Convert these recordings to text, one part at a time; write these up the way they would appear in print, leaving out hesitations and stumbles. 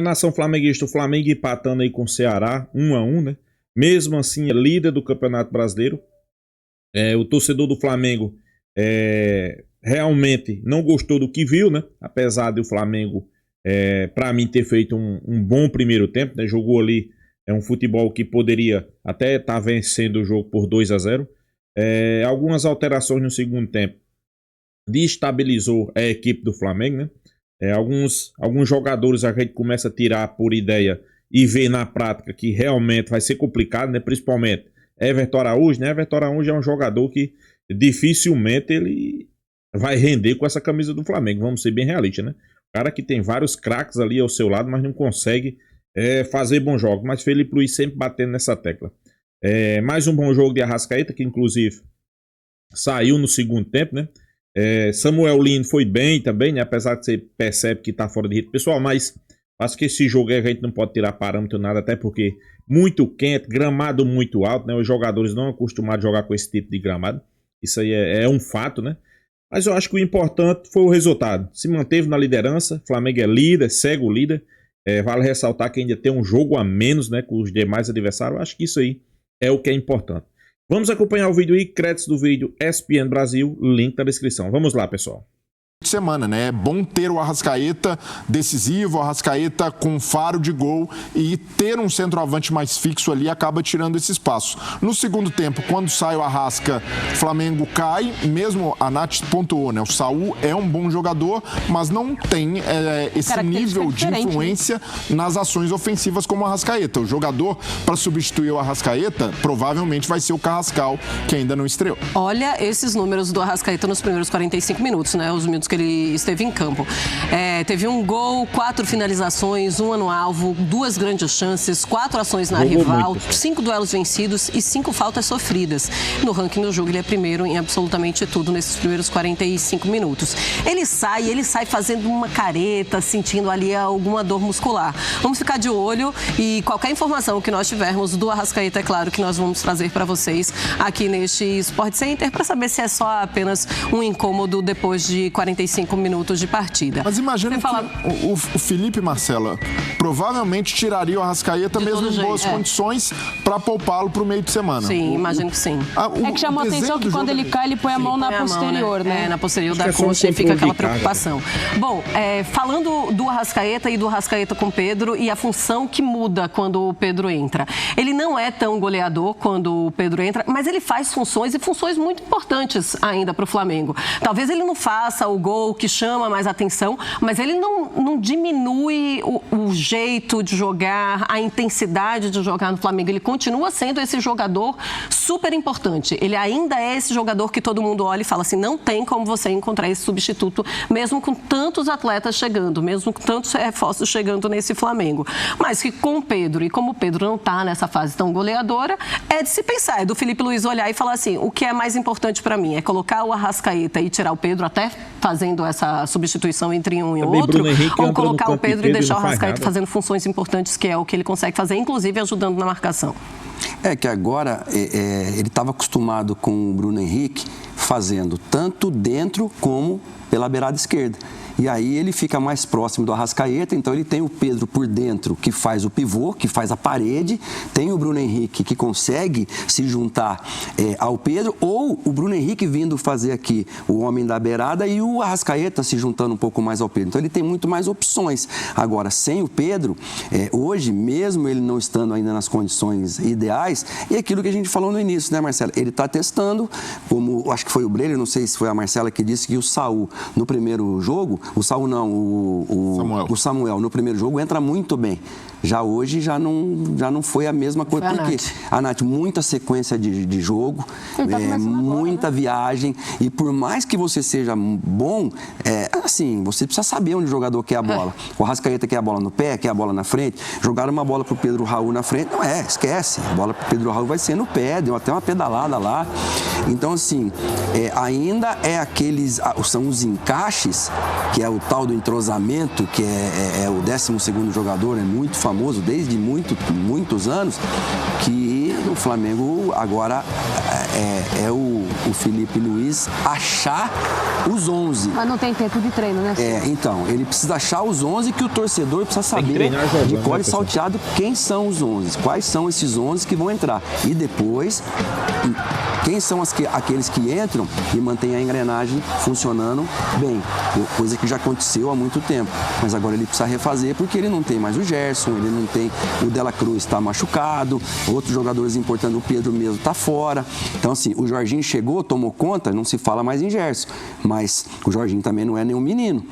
Nação flamenguista, o Flamengo empatando aí com o Ceará, 1-1, né? Mesmo assim, é líder do Campeonato Brasileiro. O torcedor do Flamengo realmente não gostou do que viu, né? Apesar de o Flamengo, para mim, ter feito um bom primeiro tempo, né? Jogou ali um futebol que poderia até estar vencendo o jogo por 2-0. Algumas alterações no segundo tempo destabilizou a equipe do Flamengo, né? Alguns jogadores a gente começa a tirar por ideia e ver na prática que realmente vai ser complicado, né? Principalmente Everton Araújo, né? Everton Araújo é um jogador que dificilmente ele vai render com essa camisa do Flamengo, vamos ser bem realistas, né? O cara que tem vários craques ali ao seu lado, mas não consegue fazer bons jogos. Mas Felipe Luiz sempre batendo nessa tecla. Mais um bom jogo de Arrascaeta, que inclusive saiu no segundo tempo, né? Samuel Lino foi bem também, né? Apesar de você percebe que tá fora de ritmo. Pessoal, mas acho que esse jogo aí a gente não pode tirar parâmetro nada, até porque muito quente, gramado muito alto, né? Os jogadores não acostumados a jogar com esse tipo de gramado. Isso aí é um fato, né? Mas eu acho que o importante foi o resultado. Se manteve na liderança, Flamengo é líder, segue o líder. Vale ressaltar que ainda tem um jogo a menos, né, com os demais adversários. Eu acho que isso aí é o que é importante. Vamos acompanhar o vídeo aí, créditos do vídeo ESPN Brasil, link na descrição. Vamos lá, pessoal. Semana, né? É bom ter o Arrascaeta decisivo, o Arrascaeta com faro de gol, e ter um centroavante mais fixo ali acaba tirando esse espaço. No segundo tempo, quando sai o Arrasca, o Flamengo cai, mesmo a Nath pontuou, né? O Saul é um bom jogador, mas não tem esse nível de influência nas ações ofensivas como o Arrascaeta. O jogador para substituir o Arrascaeta provavelmente vai ser o Carrascal, que ainda não estreou. Olha esses números do Arrascaeta nos primeiros 45 minutos, né? Os minutos que ele esteve em campo. Teve um gol, 4 finalizações, 1 no alvo, 2 grandes chances, 4 ações na rival, 5 duelos vencidos e 5 faltas sofridas. No ranking do jogo, ele é primeiro em absolutamente tudo nesses primeiros 45 minutos. Ele sai fazendo uma careta, sentindo ali alguma dor muscular. Vamos ficar de olho e qualquer informação que nós tivermos do Arrascaeta, é claro que nós vamos trazer para vocês aqui neste Sport Center para saber se é só apenas um incômodo depois de 45 minutos de partida. Mas imagina que o Felipe, Marcela, provavelmente tiraria o Arrascaeta mesmo em boas condições para poupá-lo para o meio de semana. Sim, imagino que sim. Que chama a atenção que quando ele cai, ele põe a mão na posterior, né? Na posterior da coxa e fica aquela preocupação. Bom, falando do Arrascaeta e do Arrascaeta com Pedro e a função que muda quando o Pedro entra. Ele não é tão goleador quando o Pedro entra, mas ele faz funções e funções muito importantes ainda para o Flamengo. Talvez ele não faça o gol que chama mais atenção, mas ele não diminui o jeito de jogar, a intensidade de jogar no Flamengo. Ele continua sendo esse jogador super importante. Ele ainda é esse jogador que todo mundo olha e fala assim, não tem como você encontrar esse substituto, mesmo com tantos atletas chegando, mesmo com tantos reforços chegando nesse Flamengo. Mas que com o Pedro, e como o Pedro não está nessa fase tão goleadora, é de se pensar, é do Felipe Luiz olhar e falar assim, o que é mais importante para mim? É colocar o Arrascaeta e tirar o Pedro, até fazendo essa substituição entre um e outro, ou colocar o Pedro e deixar o Arrascaeta fazendo funções importantes, que é o que ele consegue fazer, inclusive ajudando na marcação. Que agora ele estava acostumado com o Bruno Henrique fazendo tanto dentro como pela beirada esquerda. E aí ele fica mais próximo do Arrascaeta, então ele tem o Pedro por dentro, que faz o pivô, que faz a parede, tem o Bruno Henrique, que consegue se juntar ao Pedro, ou o Bruno Henrique vindo fazer aqui o homem da beirada e o Arrascaeta se juntando um pouco mais ao Pedro. Então ele tem muito mais opções. Agora, sem o Pedro, hoje, mesmo ele não estando ainda nas condições ideais, é aquilo que a gente falou no início, né, Marcelo? Ele está testando, como acho que foi o Breler, não sei se foi a Marcela que disse que o Saul, no primeiro jogo, o Saul não, o Samuel no primeiro jogo entra muito bem. Já hoje já não foi a mesma coisa. Porque a Nath, muita sequência de jogo, muita viagem. E por mais que você seja bom, assim, você precisa saber onde o jogador quer a bola. O Arrascaeta quer a bola no pé, quer a bola na frente. Jogaram uma bola para o Pedro Raul na frente. Não esquece. A bola para o Pedro Raul vai ser no pé. Deu até uma pedalada lá. Então, assim, ainda são os encaixes, que é o tal do entrosamento, que é o 12º jogador, é muito famoso desde muitos anos, que o Flamengo agora é o Felipe Luiz achar os 11. Mas não tem tempo de treino, né? Então, ele precisa achar os 11 que o torcedor precisa saber de cor e salteado quem são os 11, quais são esses 11 que vão entrar. E depois, quem são aqueles que entram e mantêm a engrenagem funcionando bem. Coisa que já aconteceu há muito tempo. Mas agora ele precisa refazer porque ele não tem mais o Gerson, ele não tem o Dela Cruz, está machucado, outros jogadores importantes, o Pedro mesmo está fora. Então, assim, o Jorginho chegou, tomou conta, não se fala mais em Gerson. Mas o Jorginho também não é nenhum menino.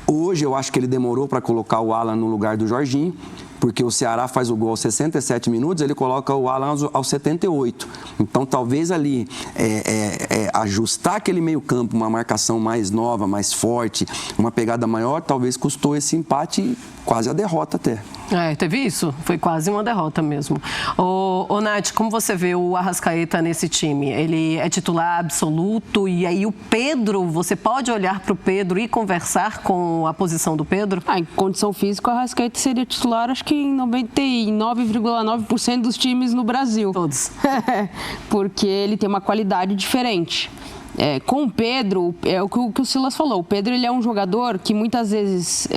Hoje eu acho que ele demorou para colocar o Alan no lugar do Jorginho, porque o Ceará faz o gol aos 67 minutos, ele coloca o Alan aos 78. Então, talvez ali ajustar aquele meio-campo, uma marcação mais nova, mais forte, uma pegada maior, talvez custou esse empate e quase a derrota até. Teve isso? Foi quase uma derrota mesmo. Ô Nath, como você vê o Arrascaeta nesse time? Ele é titular absoluto e aí o Pedro, você pode olhar para o Pedro e conversar com a posição do Pedro? Em condição física, o Arrascaeta seria titular, acho que em 99,9% dos times no Brasil. Todos. Porque ele tem uma qualidade diferente. Com o Pedro, é o que o Silas falou, o Pedro ele é um jogador que muitas vezes,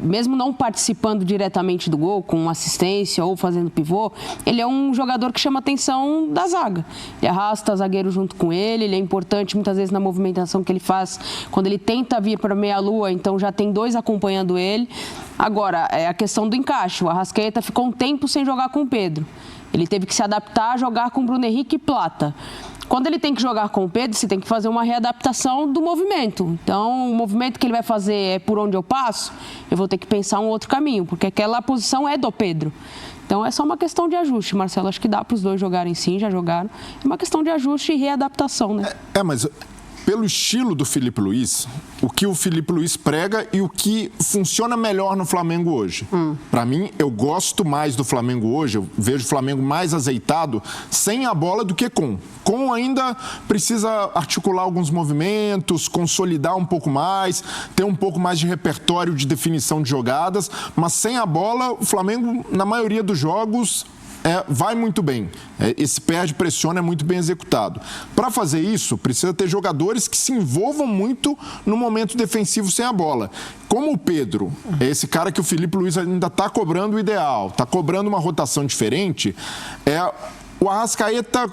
mesmo não participando diretamente do gol, com assistência ou fazendo pivô, ele é um jogador que chama a atenção da zaga. Ele arrasta o zagueiro junto com ele é importante muitas vezes na movimentação que ele faz, quando ele tenta vir para a meia-lua, então já tem 2 acompanhando ele. Agora, é a questão do encaixe, o Arrascaeta ficou um tempo sem jogar com o Pedro. Ele teve que se adaptar a jogar com o Bruno Henrique e Plata. Quando ele tem que jogar com o Pedro, você tem que fazer uma readaptação do movimento. Então, o movimento que ele vai fazer é por onde eu passo, eu vou ter que pensar um outro caminho, porque aquela posição é do Pedro. Então, é só uma questão de ajuste, Marcelo. Acho que dá para os dois jogarem sim, já jogaram. É uma questão de ajuste e readaptação, né? Mas pelo estilo do Felipe Luiz, o que o Felipe Luiz prega e o que funciona melhor no Flamengo hoje. Para mim, eu gosto mais do Flamengo hoje, eu vejo o Flamengo mais azeitado sem a bola do que com. Com ainda precisa articular alguns movimentos, consolidar um pouco mais, ter um pouco mais de repertório de definição de jogadas, mas sem a bola, o Flamengo, na maioria dos jogos, vai muito bem. Esse perde, pressiona, é muito bem executado. Para fazer isso, precisa ter jogadores que se envolvam muito no momento defensivo sem a bola. Como o Pedro, é esse cara que o Felipe Luiz ainda está cobrando o ideal, está cobrando uma rotação diferente, o Arrascaeta,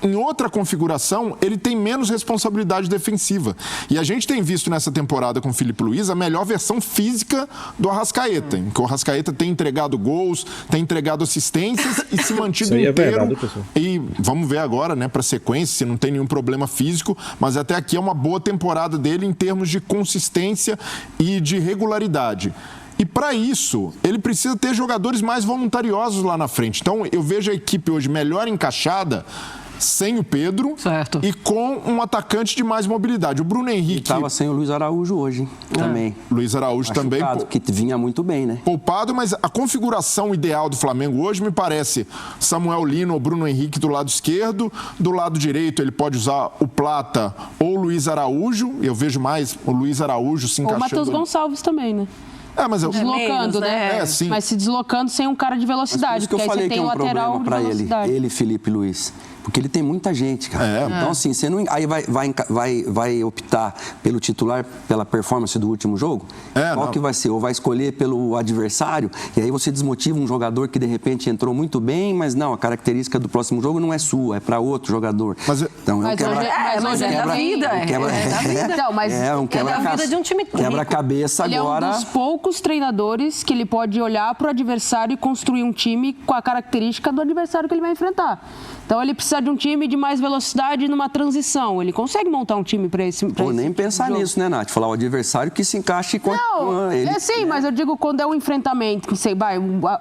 em outra configuração, ele tem menos responsabilidade defensiva. E a gente tem visto nessa temporada com o Felipe Luiz a melhor versão física do Arrascaeta, em que o Arrascaeta tem entregado gols, tem entregado assistências e se mantido inteiro. E vamos ver agora, né, para a sequência, se não tem nenhum problema físico, mas até aqui é uma boa temporada dele em termos de consistência e de regularidade. E para isso, ele precisa ter jogadores mais voluntariosos lá na frente. Então, eu vejo a equipe hoje melhor encaixada sem o Pedro, certo, e com um atacante de mais mobilidade. O Bruno Henrique... Estava sem o Luiz Araújo hoje, hein? Também. Luiz Araújo também. Que vinha muito bem, né? Poupado, mas a configuração ideal do Flamengo hoje me parece Samuel Lino ou Bruno Henrique do lado esquerdo. Do lado direito ele pode usar o Plata ou o Luiz Araújo. Eu vejo mais o Luiz Araújo se encaixando. Ou o Matheus Gonçalves também, né? Mas deslocando, né? Sim. Mas se deslocando sem um cara de velocidade. Porque eu falei que é um problema para ele, Felipe Luiz. Porque ele tem muita gente, cara. Então, assim, você não... Aí vai optar pelo titular, pela performance do último jogo? Qual que vai ser? Ou vai escolher pelo adversário? E aí você desmotiva um jogador que, de repente, entrou muito bem, mas não, a característica do próximo jogo não é sua, é para outro jogador. Então, mas hoje é da vida. É um quebra-cabeça agora. Ele é um dos poucos treinadores que ele pode olhar para o adversário e construir um time com a característica do adversário que ele vai enfrentar. Então, ele precisa de um time de mais velocidade numa transição. Ele consegue montar um time para esse Ou nem pensar jogo. Nisso, né, Nath? Falar o adversário que se encaixe com ele. Sim, mas eu digo quando é um enfrentamento.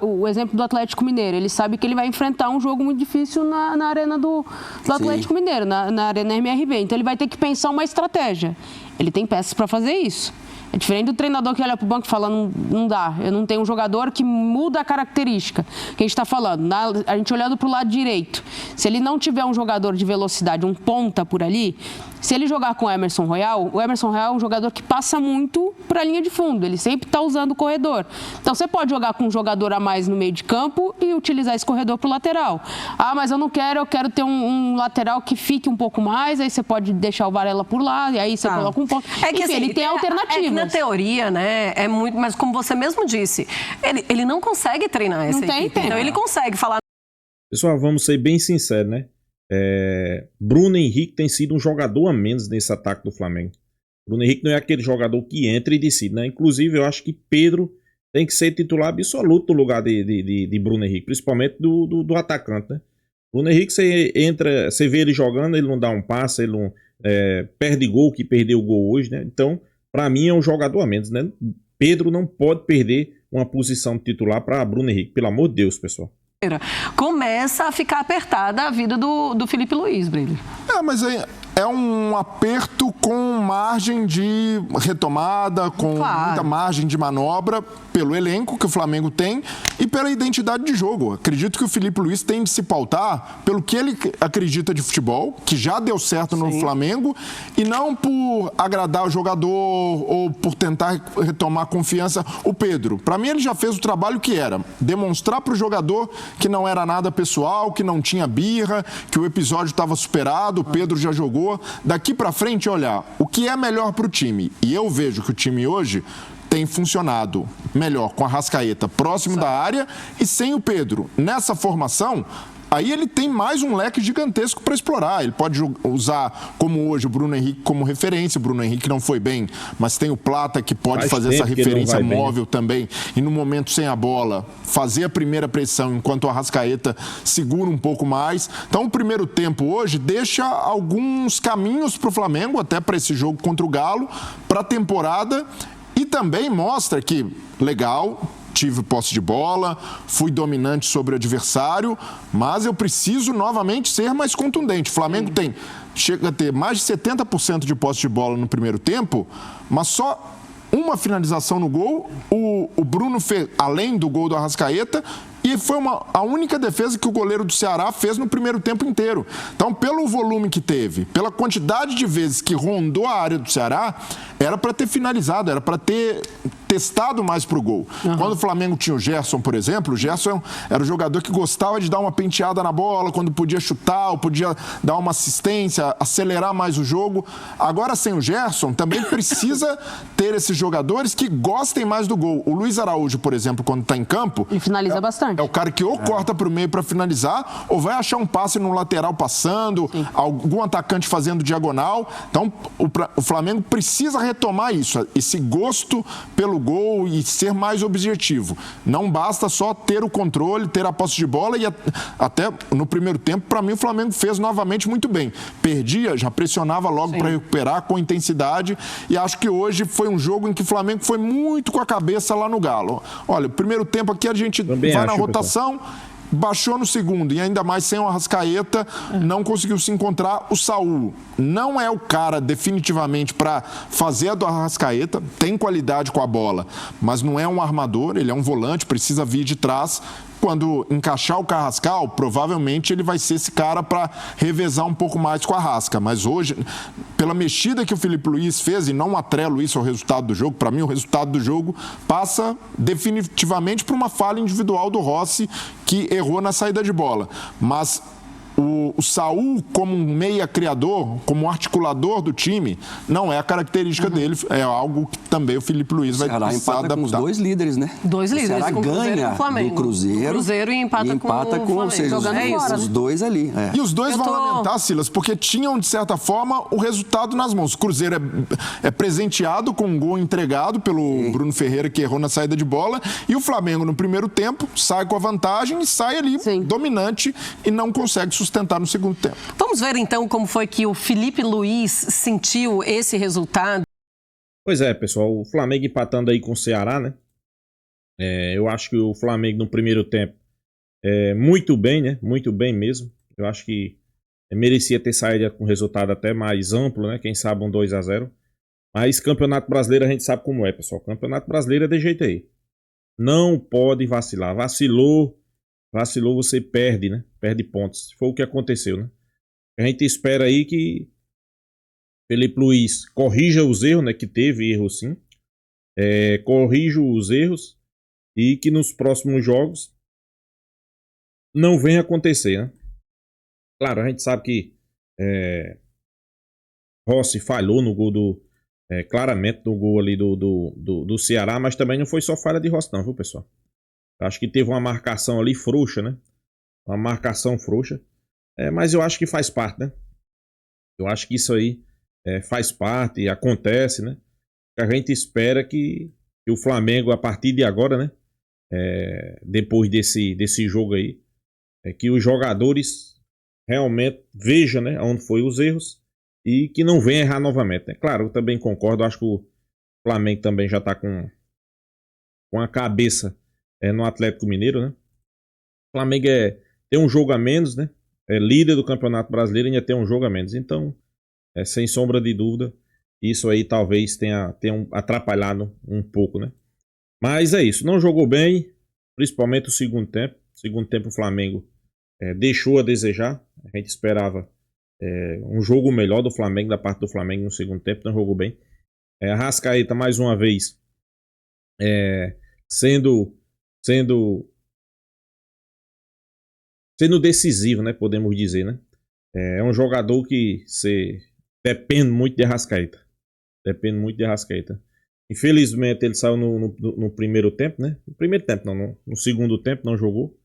O exemplo do Atlético Mineiro. Ele sabe que ele vai enfrentar um jogo muito difícil na arena do Atlético Mineiro, na arena MRV. Então, ele vai ter que pensar uma estratégia. Ele tem peças para fazer isso. É diferente do treinador que olha pro banco e fala, não dá, eu não tenho um jogador que muda a característica que a gente está falando. A gente olhando pro lado direito, se ele não tiver um jogador de velocidade, um ponta por ali, se ele jogar com o Emerson Royal é um jogador que passa muito para a linha de fundo, ele sempre está usando o corredor. Então você pode jogar com um jogador a mais no meio de campo e utilizar esse corredor para o lateral. Ah, mas eu quero ter um lateral que fique um pouco mais, aí você pode deixar o Varela por lá, e aí você coloca um ponto. É que, enfim, assim, ele tem alternativas. É que na teoria, né, é muito, mas como você mesmo disse, ele não consegue treinar essa equipe. Então ele consegue falar. Pessoal, vamos ser bem sinceros, né? Bruno Henrique tem sido um jogador a menos nesse ataque do Flamengo. Bruno Henrique não é aquele jogador que entra e decide, né? Inclusive, eu acho que Pedro tem que ser titular absoluto no lugar de Bruno Henrique, principalmente do atacante, né? Bruno Henrique, você vê ele jogando, ele não dá um passe, ele não perde gol, que perdeu o gol hoje, né? Então, pra mim, é um jogador a menos, né? Pedro não pode perder uma posição titular para Bruno Henrique, pelo amor de Deus, pessoal. Começa a ficar apertada a vida do Felipe Luiz, Brilho. Mas é um aperto com margem de retomada, com muita margem de manobra pelo elenco que o Flamengo tem e pela identidade de jogo. Acredito que o Felipe Luiz tem de se pautar pelo que ele acredita de futebol, que já deu certo no Flamengo, e não por agradar o jogador ou por tentar retomar confiança. O Pedro, para mim, ele já fez o trabalho que era demonstrar para o jogador que não era nada pessoal, que não tinha birra, que o episódio estava superado, o Pedro já jogou. Daqui para frente, olhar o que é melhor para o time. E eu vejo que o time hoje tem funcionado melhor com a Arrascaeta próximo da área e sem o Pedro. Nessa formação, aí ele tem mais um leque gigantesco para explorar. Ele pode usar, como hoje, o Bruno Henrique como referência. O Bruno Henrique não foi bem, mas tem o Plata que pode fazer essa referência móvel também. E no momento sem a bola, fazer a primeira pressão enquanto o Arrascaeta segura um pouco mais. Então o primeiro tempo hoje deixa alguns caminhos para o Flamengo, até para esse jogo contra o Galo, para a temporada. E também mostra que, legal, tive posse de bola, fui dominante sobre o adversário, mas eu preciso novamente ser mais contundente. O Flamengo chega a ter mais de 70% de posse de bola no primeiro tempo, mas só uma finalização no gol. O Bruno fez, além do gol do Arrascaeta, e foi a única defesa que o goleiro do Ceará fez no primeiro tempo inteiro. Então, pelo volume que teve, pela quantidade de vezes que rondou a área do Ceará, era para ter finalizado, era para ter testado mais pro gol. Quando o Flamengo tinha o Gerson, por exemplo, o Gerson era o jogador que gostava de dar uma penteada na bola, quando podia chutar, ou podia dar uma assistência, acelerar mais o jogo. Agora, sem o Gerson, também precisa ter esses jogadores que gostem mais do gol. O Luiz Araújo, por exemplo, quando está em campo... E finaliza bastante. É o cara que ou corta para o meio para finalizar, ou vai achar um passe no lateral passando, algum atacante fazendo diagonal. Então, o Flamengo precisa retomar isso, esse gosto pelo gol e ser mais objetivo. Não basta só ter o controle, ter a posse de bola, e até no primeiro tempo, para mim, o Flamengo fez novamente muito bem. Perdia, já pressionava logo para recuperar com intensidade, e acho que hoje foi um jogo em que o Flamengo foi muito com a cabeça lá no Galo. Olha, o primeiro tempo aqui a gente vai na rotação, baixou no segundo, e ainda mais sem o Arrascaeta, não conseguiu se encontrar. O Saúl não é o cara definitivamente para fazer a do Arrascaeta, tem qualidade com a bola, mas não é um armador, ele é um volante, precisa vir de trás. Quando encaixar o Carrascal, provavelmente ele vai ser esse cara para revezar um pouco mais com a Arrasca. Mas hoje, pela mexida que o Felipe Luiz fez, e não atrelo isso ao resultado do jogo, para mim o resultado do jogo passa definitivamente por uma falha individual do Rossi, que errou na saída de bola. Mas o Saúl, como um meia criador, como um articulador do time, não é a característica dele, é algo que também o Felipe Luiz vai precisar adaptar. Com os dois líderes, né? Dois líderes, o Ceará com ganha do Cruzeiro e empata com o Flamengo. Ou seja, os dois ali. E os dois vão lamentar, Silas, porque tinham, de certa forma, o resultado nas mãos. O Cruzeiro é presenteado com um gol entregado pelo Bruno Ferreira, que errou na saída de bola, e o Flamengo, no primeiro tempo, sai com a vantagem e sai ali dominante e não consegue sustentar no segundo tempo. Vamos ver então como foi que o Felipe Luiz sentiu esse resultado. Pois é, pessoal, o Flamengo empatando aí com o Ceará, né? Eu acho que o Flamengo no primeiro tempo muito bem, né? Muito bem mesmo. Eu acho que merecia ter saído com um resultado até mais amplo, né? Quem sabe um 2-0. Mas Campeonato Brasileiro a gente sabe como é, pessoal. Campeonato Brasileiro é de jeito aí. Não pode vacilar. Vacilou, você perde, né? Perde pontos. Foi o que aconteceu, né? A gente espera aí que Felipe Luiz corrija os erros, né? Que teve erros sim. Corrija os erros e que nos próximos jogos não venha acontecer, né? Claro, a gente sabe que Rossi falhou no gol claramente no gol ali do Ceará, mas também não foi só falha de Rossi não, viu, pessoal? Acho que teve uma marcação ali frouxa, né? Uma marcação frouxa. Mas eu acho que faz parte, né? Eu acho que isso aí faz parte, acontece, né? A gente espera que o Flamengo, a partir de agora, né? Depois desse jogo aí, que os jogadores realmente vejam, né, onde foi os erros e que não venha errar novamente, né? Claro, eu também concordo, acho que o Flamengo também já está com a cabeça no Atlético Mineiro, né? O Flamengo tem um jogo a menos, né? É líder do Campeonato Brasileiro e ainda tem um jogo a menos. Então, sem sombra de dúvida, isso aí talvez tenha atrapalhado um pouco, né? Mas é isso, não jogou bem, principalmente o segundo tempo. O segundo tempo o Flamengo deixou a desejar. A gente esperava um jogo melhor do Flamengo, da parte do Flamengo no segundo tempo, não jogou bem. Arrascaeta mais uma vez sendo decisivo, né? Podemos dizer, né? É um jogador que depende muito de Arrascaeta. Depende muito de Arrascaeta. Infelizmente ele saiu no primeiro tempo, né? No primeiro tempo não, no segundo tempo não jogou.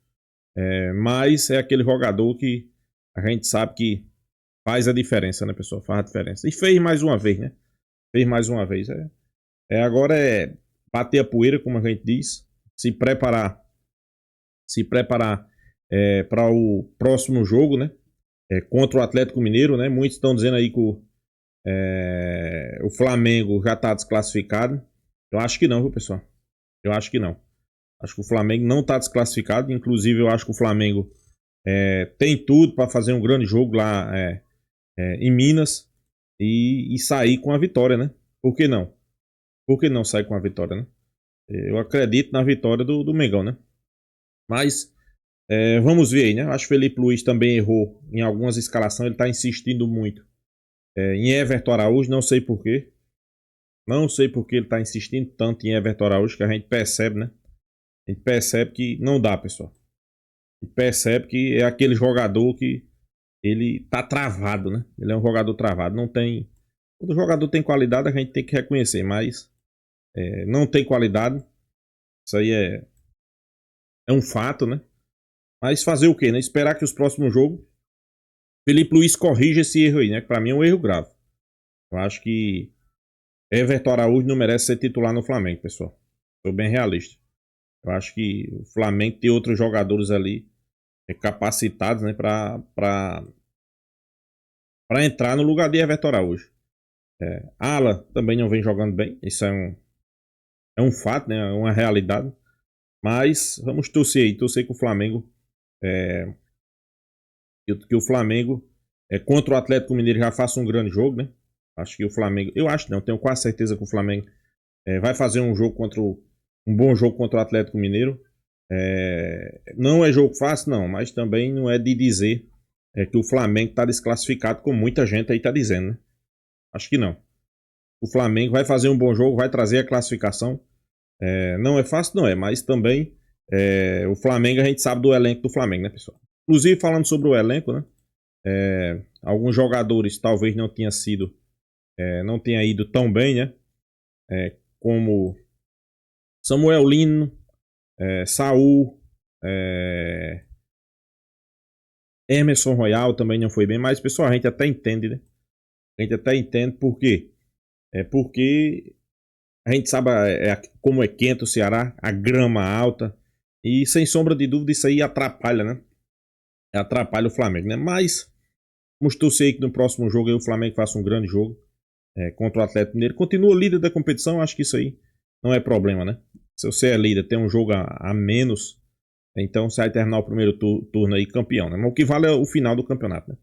Mas é aquele jogador que a gente sabe que faz a diferença, né, pessoal? Faz a diferença. E fez mais uma vez, né? Fez mais uma vez. Agora bater a poeira, como a gente diz. Se preparar para o próximo jogo, né? Contra o Atlético Mineiro, né? Muitos estão dizendo aí que o Flamengo já está desclassificado. Eu acho que não, viu, pessoal? Eu acho que não. Acho que o Flamengo não está desclassificado. Inclusive, eu acho que o Flamengo tem tudo para fazer um grande jogo lá em Minas e sair com a vitória, né? Por que não? Por que não sair com a vitória, né? Eu acredito na vitória do Mengão, né? Mas vamos ver aí, né? Acho que o Felipe Luiz também errou em algumas escalações. Ele está insistindo muito em Everton Araújo, não sei porquê. Não sei porque ele está insistindo tanto em Everton Araújo, que a gente percebe, né? A gente percebe que não dá, pessoal. A gente percebe que é aquele jogador que ele tá travado, né? Ele é um jogador travado. Não tem... Todo jogador tem qualidade, a gente tem que reconhecer, mas não tem qualidade. Isso aí é um fato, né? Mas fazer o quê, né? Esperar que os próximos jogos Felipe Luiz corrija esse erro aí, né? Que pra mim é um erro grave. Eu acho que Everton Araújo não merece ser titular no Flamengo, pessoal. Sou bem realista. Eu acho que o Flamengo tem outros jogadores ali capacitados, né? Pra entrar no lugar de Everton Araújo. Ala também não vem jogando bem. Isso é um fato, né? É uma realidade. Mas vamos torcer aí. Torcer que o Flamengo... que o Flamengo contra o Atlético Mineiro já faça um grande jogo, né? Acho que o Flamengo... Eu acho não. Tenho quase certeza que o Flamengo vai fazer um bom jogo contra o Atlético Mineiro. Não é jogo fácil, não. Mas também não é de dizer que o Flamengo está desclassificado, como muita gente aí está dizendo, né? Acho que não. O Flamengo vai fazer um bom jogo, vai trazer a classificação. Não é fácil, não é. Mas também o Flamengo, a gente sabe do elenco do Flamengo, né, pessoal? Inclusive, falando sobre o elenco, né? Alguns jogadores talvez não tenha ido tão bem, né? Como Samuel Lino, Saul, Emerson Royal também não foi bem, mas pessoal, a gente até entende, né? A gente até entende por quê. Porque a gente sabe como é quente o Ceará, a grama alta, e sem sombra de dúvida isso aí atrapalha, né? Atrapalha o Flamengo, né? Mas vamos torcer aí que no próximo jogo aí o Flamengo faça um grande jogo contra o Atlético Mineiro. Continua líder da competição, acho que isso aí não é problema, né? Se você é líder, tem um jogo a menos, então você vai terminar o primeiro turno aí campeão, né? Mas o que vale é o final do campeonato, né?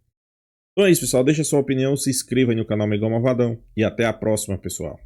Então é isso, pessoal. Deixa a sua opinião, se inscreva aí no canal Mengão Malvadão e até a próxima, pessoal.